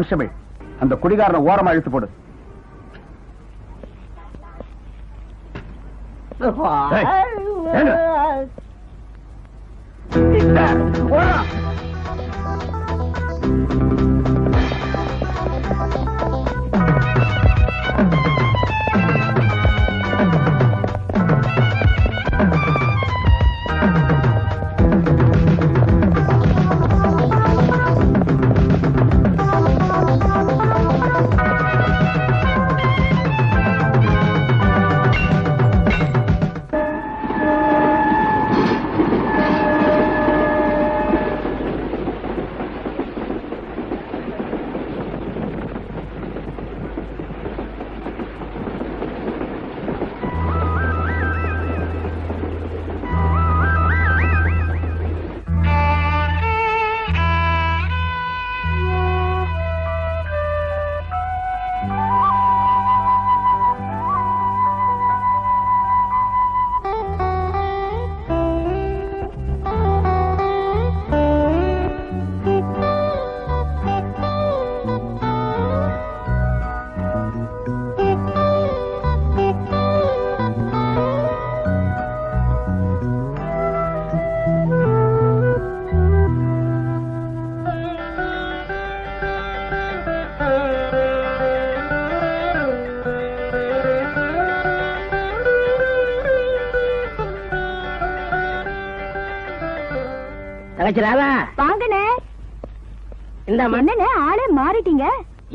Constable, அந்த குடிகாரனை ஓரமா இழுத்து போடு. வாங்கண்ணே. ஆளே மாறிட்டீங்க.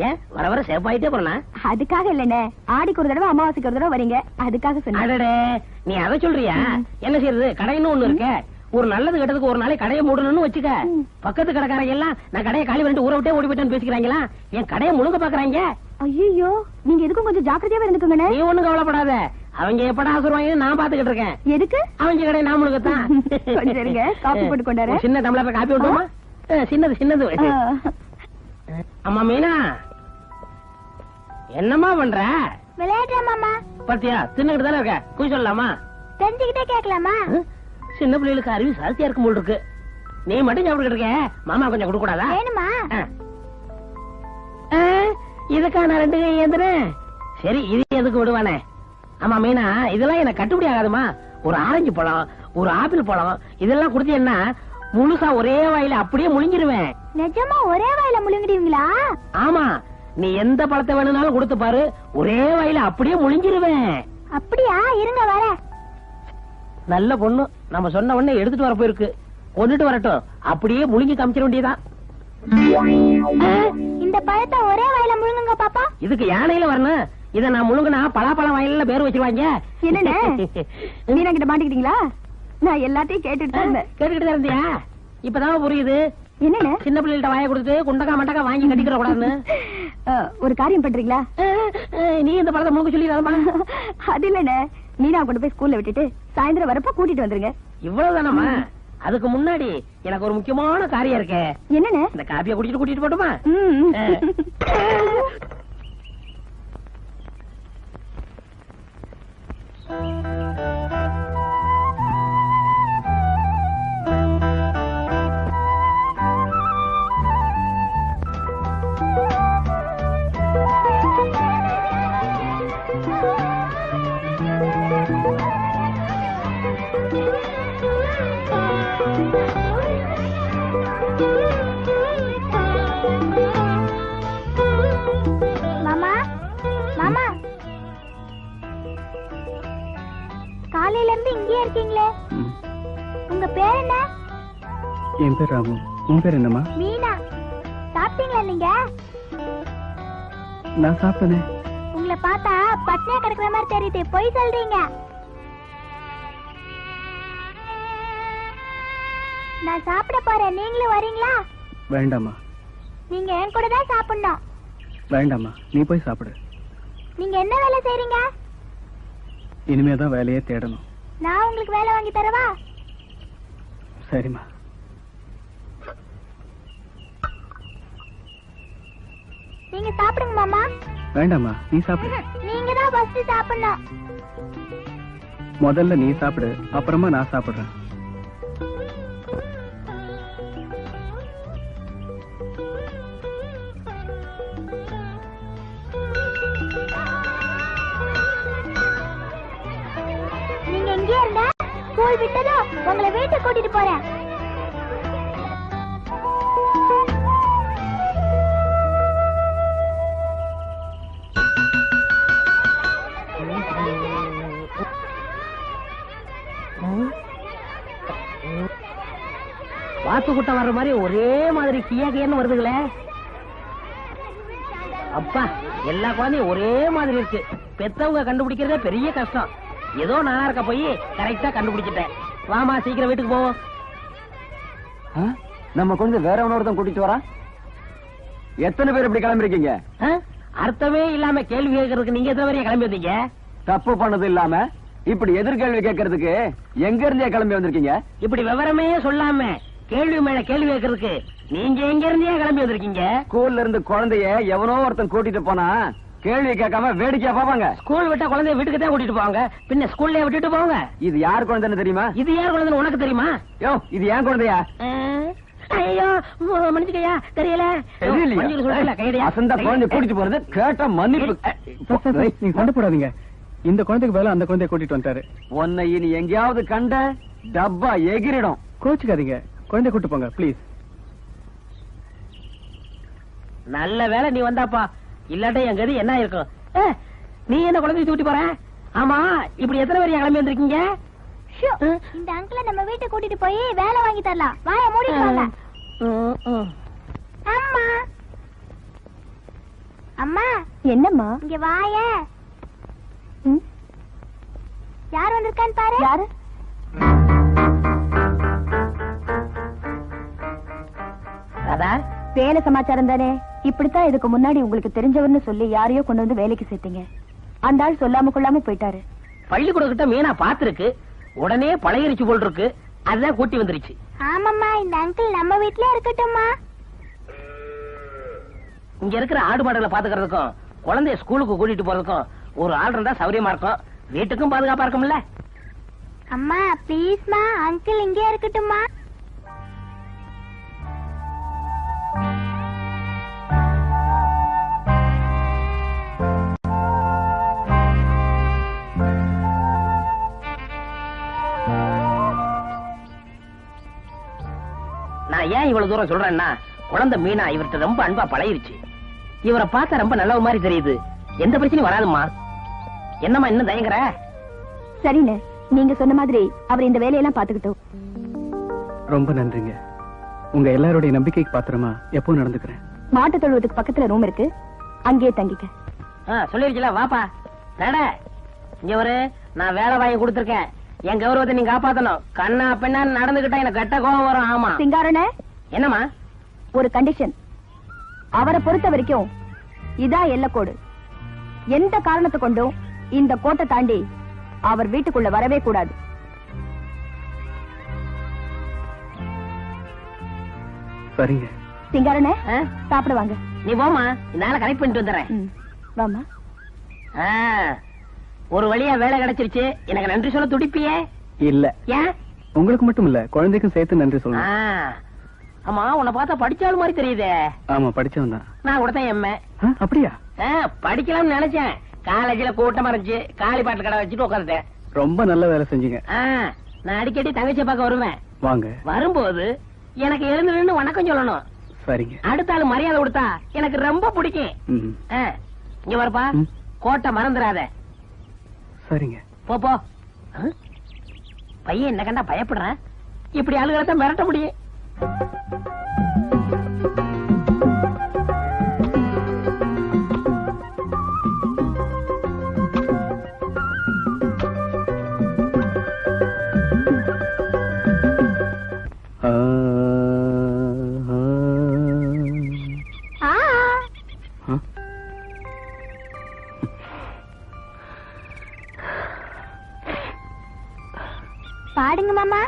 ஏன் வர வர சேப்பாயிட்டே போறா? அதுக்காக இல்லண்ணே, ஆடிக்கு ஒரு தடவை அமாவாசைக்கு ஒரு தடவை வரீங்க, அதுக்காக சொன்னேன். நீ அதை சொல்றியா? என்ன செய்யறது, கடைன்னு ஒண்ணு இருக்க. ஒரு நல்லது கெட்டதுக்கு ஒரு நாளை கடையை மூடணும்னு வச்சுக்க. பக்கத்து கடைக்காரங்க எல்லாம் நான் கடையை காலி பண்ணிட்டு ஊரை விட்டே ஓடி போயிட்டேன்னு பேசிக்கிறாங்களா? என் கடையை முழுங்க பாக்குறாங்க. ஐயோ, நீங்க எதுக்கும் கொஞ்சம் ஜாக்கிரதையாவே இருந்துக்குங்க. நீ ஒண்ணும் கவலைப்படாத, அவங்க எப்படா ஆசுருவாங்க நான் பாத்துக்கிட்டு இருக்கேன். எதுக்கு? அவங்க கடையை நான் முழுங்கத்தான். காப்பி போட்டு கொண்டாரு. சின்ன டம்ளர் காப்பி விட்டுமா? சின்னது சின்னது. அம்மா மீனா, என்னம்மா பண்ற? விளையாடுறேன் மாமா. பாத்தியா, தின்னுகிட்டு தானே இருக்க, போய் சொல்லலாமா? தெரிஞ்சுக்கிட்டே கேட்கலாமா? சின்ன பிள்ளைகளுக்கு அறிவு சாஸ்தியா இருக்கும் போல் இருக்கு. நீ மட்டும் சாப்பிட்டு இருக்க, மாமா கொஞ்சம் கொடுக்க கூடாதா? வேணுமா? இதுக்கா நான் 2 கை ஏந்துறேன். சரி, இது எதுக்கு விடுவானே? ஆமா மீனா, இதெல்லாம் எனக்கு கட்டுப்படி ஆகாதுமா. ஒரு ஆரஞ்சு பழம், ஒரு ஆப்பிள் பழம் இதெல்லாம் குடுத்தீங்கன்னா முழுசா ஒரே வாயில அப்படியே முழுங்கிருவேன். நிஜமா ஒரே வாயில முழுங்கிடுவீங்களா? ஆமா, நீ எந்த பழத்தை வேணும்னாலும் கொடுத்து பாரு, ஒரே வாயில அப்படியே முழுங்கிருவேன். அப்படியா? இருங்க வர. நல்ல பொண்ணு, நம்ம சொன்ன உடனே எடுத்துட்டு வர போயிருக்கு. கொண்டுட்டு வரட்டும், அப்படியே முழுங்கி காமிச்சிட வேண்டியதான். இந்த பழத்தை ஒரே வாயில முழுங்குங்க பாப்பா. இதுக்கு யானையில வரணும். இத நான் முழுங்கினா பலாப்பழம் வாயில பேர் வச்சிருவாங்க. என்னண்ணே, நீங்க கிட்ட மாட்டிக்கிட்டீங்களா? நான் எல்லாத்தையும் கேட்டுட்டு இருந்தியா? இப்பதான் புரியுது. என்னண்ணே, சின்ன பிள்ளைகிட்ட வாயை கொடுத்து குண்டக்கா மண்டக்கா வாங்கி கட்டிக்கிற கூடாதுன்னு. ஒரு காரியம் பண்றீங்களா? நீ இந்த பழத்தை முழுக்க சொல்லிடாதமா. அது இல்லண்ணே, மீனா கொண்டு போய் ஸ்கூல்ல விட்டுட்டு சாயந்தரம் வரப்ப கூட்டிட்டு வந்துருங்க. இவ்வளவுதானமா? அதுக்கு முன்னாடி எனக்கு ஒரு முக்கியமான காரியம் இருக்கு. என்னண்ணே? இந்த காப்பியை குடிச்சிட்டு கூட்டிட்டு போட்டுமா? மாமா, மாமா, காலையில இருந்து இங்கே இருக்கீங்களே, உங்க பேர் என்ன? என் பேர் ராமு. உன் பேர் என்னம்மா? மீனா. சாப்பிட்டீங்களா நீங்க? நான் சாப்பிட்டேனே. உங்களை பார்த்தா பட்னியா கிடக்குற மாதிரி தெரியுது, போய் சொல்றீங்க. நான் சாப்பிட போறேன், நீங்களும் வரீங்களா? வேண்டாமா. நீங்க என் கூட தான் சாப்பிடணும். வேண்டாமா, நீ போய் சாப்பிடு. நீங்க என்ன வேலை செய்றீங்க? இனிமேதான் வேலையே தேடணும். நான் உங்களுக்கு வேலை வாங்கி தரவா? சரிம்மா. நீங்க சாப்பிடுங்க மாமா. வேண்டாமா, நீ சாப்பிடு. நீங்க தான் ஃபர்ஸ்ட் சாப்பிடணும். முதல்ல நீ சாப்பிடு, அப்புறமா நான் சாப்பிடுறேன். ஸ்கூல் விட்டதும் உங்களை வீட்டுக்கு கூட்டிட்டு போறேன். வாத்து கூட்டம் வர்ற மாதிரி ஒரே மாதிரி கியன்னு வருதுங்களே. அப்பா, எல்லா குழந்தையும் ஒரே மாதிரி இருக்கு. பெத்தவங்க கண்டுபிடிக்கிறதே பெரிய கஷ்டம். ஏதோ நான் இருக்க போய் கரெக்டா கண்டுபிடிச்சிட்டேன். வாமா, சீக்கிரம் வீட்டுக்கு போவோம். நம்ம குழந்தை வேற ஒருத்தன் கூட்டிட்டு வரா. எத்தனை பேர் இப்படி கிளம்பிருக்கீங்க? அர்த்தமே இல்லாம கேள்வி கேட்கறதுக்கு நீங்க எத்தனை வரையும் கிளம்பி வந்தீங்க? தப்பு பண்ணது இல்லாம இப்படி எதிர்கேள்வி கேட்கறதுக்கு எங்க இருந்தே கிளம்பி வந்திருக்கீங்க? இப்படி விவரமே சொல்லாம கேள்வி மேல கேள்வி கேட்கறதுக்கு நீங்க எங்க இருந்தே கிளம்பி வந்திருக்கீங்க? ஸ்கூல்ல இருந்து குழந்தைய எவனோ ஒருத்தன் கூட்டிட்டு போனா கேள்வி கேட்காம வேடிக்கையா பாப்பாங்க. ஸ்கூல் விட்டா குழந்தைய வீட்டுக்கு தான் கூட்டிட்டு போவாங்க, பின்ன ஸ்கூல்ல விட்டுட்டு போவாங்க. இது யார் குழந்தைன்னு தெரியுமா? இது யார் குழந்தைன்னு உனக்கு தெரியுமா? யோ, இது ஏன் குழந்தையா? ஐயோ, மன்னிச்சுக்கையா, தெரியல. அசந்த குழந்தை கூட்டிட்டு போறது கேட்ட மன்னிப்பு. நீங்க கொண்டு போடாதீங்க. இந்த குழந்தைக்கு வேலை அந்த குழந்தைய கூட்டிட்டு வந்துட்டாரு. உன்னை இனி எங்கேயாவது கண்ட டப்பா எகிரிடும். கோச்சுக்காதீங்க, குழந்தைய கூட்டு போங்க ப்ளீஸ். நல்ல வேலை நீ வந்தாப்பா, இல்லாட்ட என் கதி என்ன இருக்கும்? நீ என்ன குழந்தைய தூட்டி போற? ஆமா, இப்படி எத்தனை பேர் கிளம்பி வந்திருக்கீங்க? இந்த அங்கிள நம்ம வீட்டுக்கு கூட்டிட்டு போய் வேலை வாங்கி தரலாம். வாயை மூடிட்டு வாங்க. அம்மா, அம்மா. என்னம்மா? இங்க வாயே. யார் வந்திருக்கான்னு பாரு. யாரு? வேலை சமாச்சாரம் தானே. இப்படித்தான் இதுக்கு முன்னாடி உங்களுக்கு தெரிஞ்சவர்னு சொல்லி யாரையோ கொண்டு வந்து வேலைக்கு சேர்த்தீங்க. அந்த ஆள் சொல்லாம கொள்ளாம போயிட்டாரு. பள்ளிக்கூட கிட்ட மீனா பாத்துருக்கு, உடனே பழையரிச்சு போல் இருக்கு, அதுதான் கூட்டி வந்துருச்சு. ஆமாம்மா, இந்த அங்கிள் நம்ம வீட்லயே இருக்கட்டும்மா. இங்க இருக்கிற ஆடு மாடுகளை பாத்துக்கிறதுக்கும் குழந்தைய ஸ்கூலுக்கு கூட்டிட்டு போறதுக்கும் ஒரு ஆள் இருந்தா சௌரியமா இருக்கும், வீட்டுக்கும் பாதுகாப்பா இருக்கும்ல. அம்மா ப்ளீஸ்மா, அங்கிள் இங்கே இருக்கட்டும்மா. நான் ஏன் இவ்வளவு தூரம் சொல்றேன்னா, குழந்தை மீனா இவர்கிட்ட ரொம்ப அன்பா பழகிருச்சு. இவரை பார்த்தா ரொம்ப நல்ல மாதிரி தெரியுது. எந்த பிரச்சனையும் வராதுமா. என்னம்மா இன்னும் தயங்குற? சரிண்ணே, நீங்க சொன்ன மாதிரி அவர் இந்த வேலையெல்லாம் பாத்துக்கிட்டோம். ரொம்ப நன்றிங்க. உங்க எல்லாருடைய நம்பிக்கைக்கு பாத்திரமா எப்பவும் நடந்துக்கிறேன். மாட்டு தொழுவத்துக்கு பக்கத்துல ரூம் இருக்கு, அங்கேயே தங்கிக்க. சொல்லிருச்சுல, வாப்பா நட. இங்க ஒரு நான் வேலை வாங்கி கொடுத்திருக்கேன், என் கௌரவத்தை நீ காப்பாத்தணும். கண்ணா பெண்ணா நடந்துகிட்டா எனக்கு கெட்ட கோபம் வரும். ஆமா சிங்காரனே. என்னம்மா? ஒரு கண்டிஷன். அவரை பொறுத்த வரைக்கும் இதான் எல்லைக்கோடு. எந்த காரணத்தை கொண்டும் இந்த கோட்டை தாண்டி அவர் வீட்டுக்குள்ள வரவே கூடாது. சரிங்க. சிங்காரனே, சாப்பிடுவாங்க. நீ போமா, இந்த நாளை கனெக்ட் பண்ணிட்டு வந்துடுறேன். வாமா. ஒரு வழியா வேலை கிடைச்சிருச்சு, எனக்கு நன்றி சொல்ல துடிப்பியே? இல்ல, ஏன்? உங்களுக்கு மட்டும் இல்ல, குழந்தைக்கும் சேர்த்து நன்றி சொல்லணும். ஆமா, உன்னை பார்த்தா படிச்சாலும் மாதிரி தெரியுதே. ஆமா, படிச்சவன் தான். நான் கூட தான் எம்ஏ. அப்படியா? படிக்கலாம்னு நினைச்சேன், காலேஜ்ல கூட்டமா இருந்துச்சு, காலி பாட்டு கடை வச்சுட்டு உட்காந்துட்டேன். ரொம்ப நல்ல வேலை செஞ்சீங்க. நான் அடிக்கடி தங்கச்சியை பார்க்க வருவேன். வாங்க. வரும்போது எனக்கு எழுந்து நின்று வணக்கம் சொல்லணும். சரிங்க. அடுத்த ஆளு மரியாதை கொடுத்தா எனக்கு ரொம்ப பிடிக்கும். இங்க வரப்பா, கோட்டை மறந்துடாத. சரிங்க. போ போ. பையன் என்ன கண்டா பயப்படுறான், இப்படி ஆளுகளை மிரட்ட முடியும். பாடுங்க மாமா.